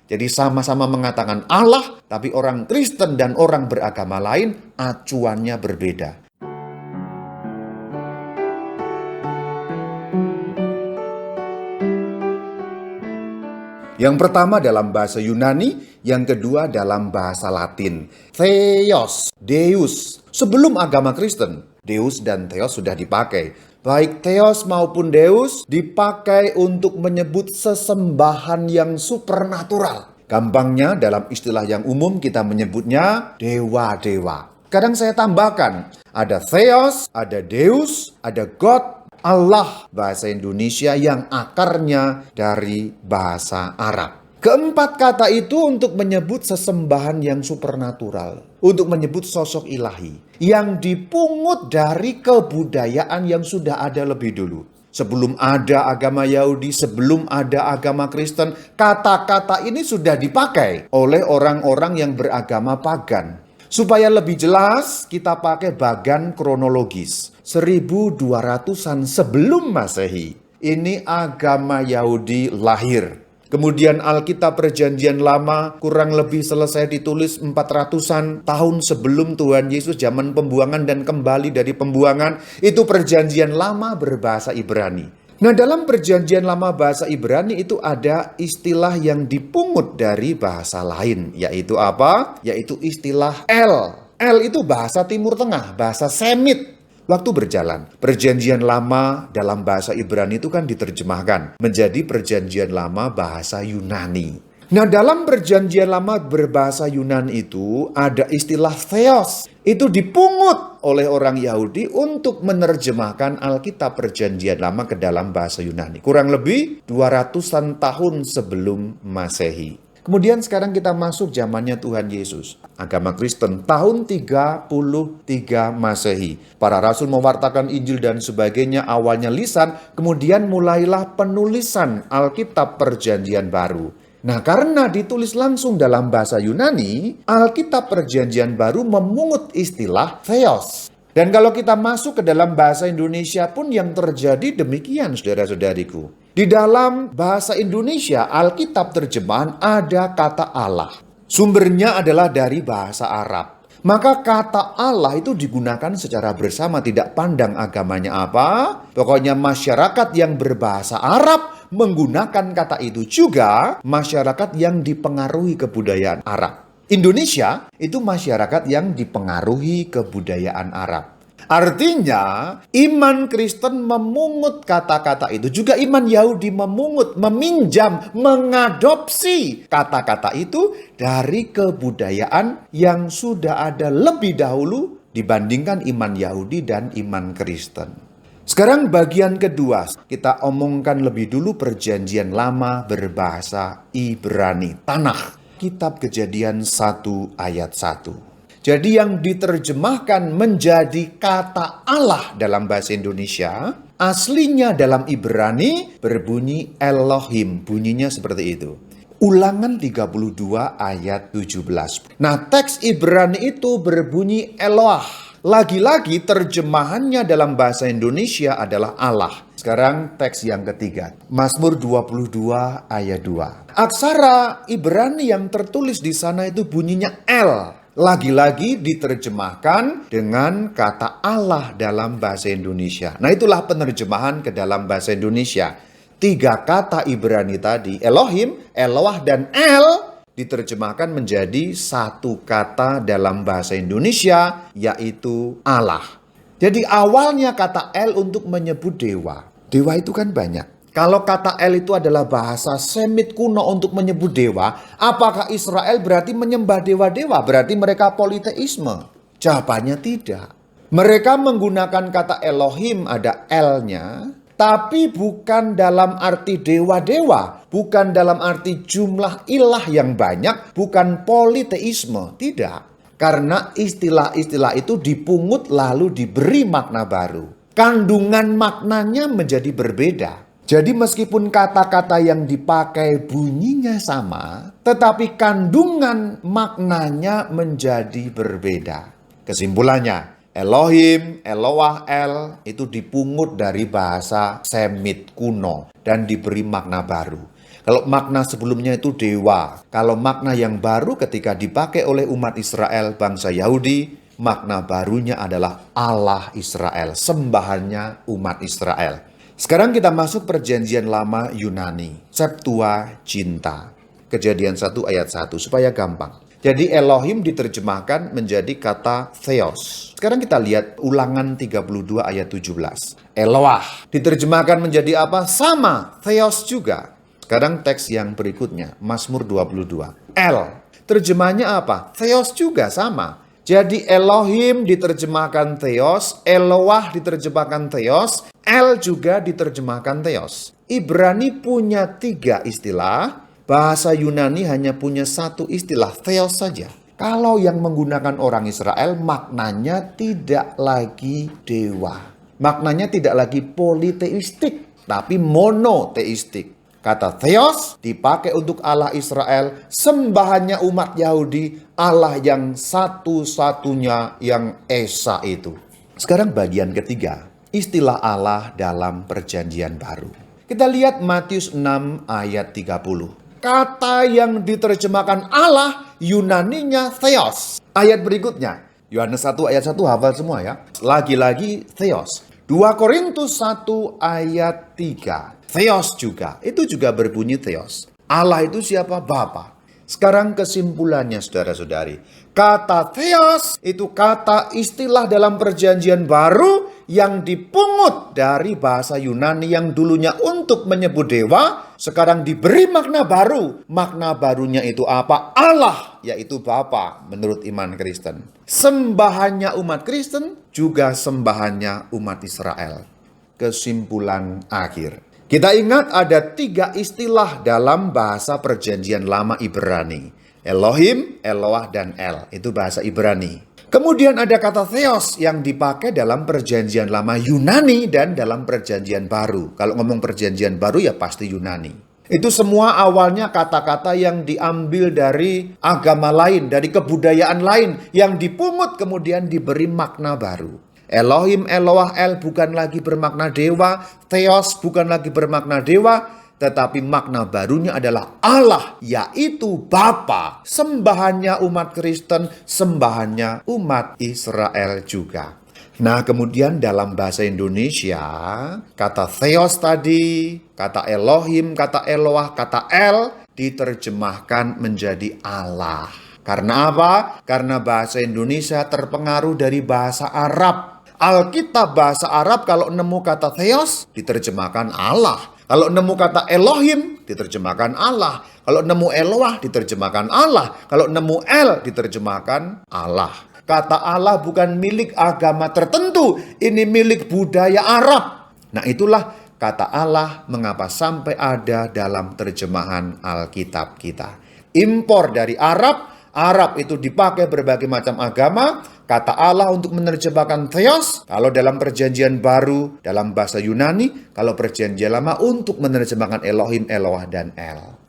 Jadi sama-sama mengatakan Allah, tapi orang Kristen dan orang beragama lain acuannya berbeda. Yang pertama dalam bahasa Yunani, yang kedua dalam bahasa Latin. Theos, Deus. Sebelum agama Kristen, Deus dan Theos sudah dipakai. Baik Theos maupun Deus dipakai untuk menyebut sesembahan yang supernatural. Gampangnya dalam istilah yang umum kita menyebutnya dewa-dewa. Kadang saya tambahkan, ada Theos, ada Deus, ada God, Allah bahasa Indonesia yang akarnya dari bahasa Arab. Keempat kata itu untuk menyebut sesembahan yang supernatural, untuk menyebut sosok ilahi yang dipungut dari kebudayaan yang sudah ada lebih dulu. Sebelum ada agama Yahudi, sebelum ada agama Kristen, kata-kata ini sudah dipakai oleh orang-orang yang beragama pagan. Supaya lebih jelas, kita pakai bagan kronologis. 1200-an sebelum Masehi, ini agama Yahudi lahir. Kemudian Alkitab Perjanjian Lama kurang lebih selesai ditulis 400-an tahun sebelum Tuhan Yesus, zaman pembuangan dan kembali dari pembuangan. Itu Perjanjian Lama berbahasa Ibrani. Nah, dalam Perjanjian Lama bahasa Ibrani itu ada istilah yang dipungut dari bahasa lain. Yaitu apa? Yaitu istilah El. El itu bahasa Timur Tengah, bahasa Semit. Waktu berjalan, Perjanjian Lama dalam bahasa Ibrani itu kan diterjemahkan menjadi Perjanjian Lama bahasa Yunani. Nah, dalam Perjanjian Lama berbahasa Yunani itu ada istilah Theos. Itu dipungut oleh orang Yahudi untuk menerjemahkan Alkitab Perjanjian Lama ke dalam bahasa Yunani. Kurang lebih 200-an tahun sebelum Masehi. Kemudian sekarang kita masuk zamannya Tuhan Yesus. Agama Kristen tahun 33 Masehi. Para rasul mewartakan Injil dan sebagainya, awalnya lisan, kemudian mulailah penulisan Alkitab Perjanjian Baru. Nah, karena ditulis langsung dalam bahasa Yunani, Alkitab Perjanjian Baru memungut istilah Theos. Dan kalau kita masuk ke dalam bahasa Indonesia pun yang terjadi demikian, saudara-saudariku. Di dalam bahasa Indonesia, Alkitab terjemahan ada kata Allah. Sumbernya adalah dari bahasa Arab. Maka kata Allah itu digunakan secara bersama, tidak pandang agamanya apa. Pokoknya masyarakat yang berbahasa Arab menggunakan kata itu, juga masyarakat yang dipengaruhi kebudayaan Arab. Indonesia itu masyarakat yang dipengaruhi kebudayaan Arab. Artinya, iman Kristen memungut kata-kata itu. Juga iman Yahudi memungut, meminjam, mengadopsi kata-kata itu dari kebudayaan yang sudah ada lebih dahulu dibandingkan iman Yahudi dan iman Kristen. Sekarang bagian kedua, kita omongkan lebih dulu Perjanjian Lama berbahasa Ibrani, Tanakh, Kitab Kejadian 1 ayat 1. Jadi yang diterjemahkan menjadi kata Allah dalam bahasa Indonesia, aslinya dalam Ibrani berbunyi Elohim. Bunyinya seperti itu. Ulangan 32 ayat 17. Nah, teks Ibrani itu berbunyi Eloah. Lagi-lagi terjemahannya dalam bahasa Indonesia adalah Allah. Sekarang teks yang ketiga. Mazmur 22 ayat 2. Aksara Ibrani yang tertulis di sana itu bunyinya El. Lagi-lagi diterjemahkan dengan kata Allah dalam bahasa Indonesia. Nah, itulah penerjemahan ke dalam bahasa Indonesia. 3 kata Ibrani tadi, Elohim, Eloah, dan El, diterjemahkan menjadi 1 kata dalam bahasa Indonesia, yaitu Allah. Jadi awalnya kata El untuk menyebut dewa. Dewa itu kan banyak. Kalau kata El itu adalah bahasa Semit kuno untuk menyebut dewa, apakah Israel berarti menyembah dewa-dewa? Berarti mereka politeisme? Jawabannya tidak. Mereka menggunakan kata Elohim, ada El-nya, tapi bukan dalam arti dewa-dewa, bukan dalam arti jumlah ilah yang banyak, bukan politeisme, tidak. Karena istilah-istilah itu dipungut lalu diberi makna baru. Kandungan maknanya menjadi berbeda. Jadi meskipun kata-kata yang dipakai bunyinya sama, tetapi kandungan maknanya menjadi berbeda. Kesimpulannya, Elohim, Eloah, El itu dipungut dari bahasa Semit kuno dan diberi makna baru. Kalau makna sebelumnya itu dewa. Kalau makna yang baru ketika dipakai oleh umat Israel, bangsa Yahudi, makna barunya adalah Allah Israel, sembahannya umat Israel. Sekarang kita masuk perjanjian lama Yunani, Septuaginta. Kejadian 1 ayat 1, supaya gampang. Jadi Elohim diterjemahkan menjadi kata Theos. Sekarang kita lihat Ulangan 32 ayat 17. Eloah diterjemahkan menjadi apa? Sama, Theos juga. Sekarang teks yang berikutnya, Mazmur 22. El, terjemahnya apa? Theos juga sama. Jadi Elohim diterjemahkan Theos, Eloah diterjemahkan Theos, El juga diterjemahkan Theos. Ibrani punya 3 istilah. Bahasa Yunani hanya punya 1 istilah, Theos saja. Kalau yang menggunakan orang Israel, maknanya tidak lagi dewa. Maknanya tidak lagi politeistik, tapi monoteistik. Kata Theos dipakai untuk Allah Israel, sembahannya umat Yahudi, Allah yang satu-satunya yang Esa itu. Sekarang bagian ketiga, istilah Allah dalam perjanjian baru. Kita lihat Matius 6 ayat 30. Kata yang diterjemahkan Allah, Yunaninya Theos. Ayat berikutnya, Yohanes 1 ayat 1 hafal semua ya. Lagi-lagi Theos. 2 Korintus 1 ayat 3. Theos juga, itu juga berbunyi Theos. Allah itu siapa? Bapa. Sekarang kesimpulannya saudara-saudari. Kata Theos itu kata istilah dalam perjanjian baru yang dipungut dari bahasa Yunani yang dulunya untuk menyebut dewa, sekarang diberi makna baru. Makna barunya itu apa? Allah, yaitu Bapa menurut iman Kristen. Sembahannya umat Kristen juga sembahannya umat Israel. Kesimpulan akhir. Kita ingat ada 3 istilah dalam bahasa perjanjian lama Ibrani. Elohim, Eloah, dan El. Itu bahasa Ibrani. Kemudian ada kata Theos yang dipakai dalam perjanjian lama Yunani dan dalam perjanjian baru. Kalau ngomong perjanjian baru ya pasti Yunani. Itu semua awalnya kata-kata yang diambil dari agama lain, dari kebudayaan lain, yang dipungut kemudian diberi makna baru. Elohim, Eloah, El bukan lagi bermakna dewa, Theos bukan lagi bermakna dewa, tetapi makna barunya adalah Allah, yaitu Bapa, sembahannya umat Kristen, sembahannya umat Israel juga. Nah, kemudian dalam bahasa Indonesia, kata Theos tadi, kata Elohim, kata Eloah, kata El diterjemahkan menjadi Allah. Karena apa? Karena bahasa Indonesia terpengaruh dari bahasa Arab. Alkitab bahasa Arab kalau nemu kata Theos diterjemahkan Allah. Kalau nemu kata Elohim diterjemahkan Allah. Kalau nemu Eloah diterjemahkan Allah. Kalau nemu El diterjemahkan Allah. Kata Allah bukan milik agama tertentu, ini milik budaya Arab. Nah, itulah kata Allah mengapa sampai ada dalam terjemahan Alkitab kita. Impor dari Arab, Arab itu dipakai berbagai macam agama. Kata Allah untuk menerjemahkan Theos, kalau dalam perjanjian baru, dalam bahasa Yunani, kalau perjanjian lama untuk menerjemahkan Elohim, Eloah, dan El.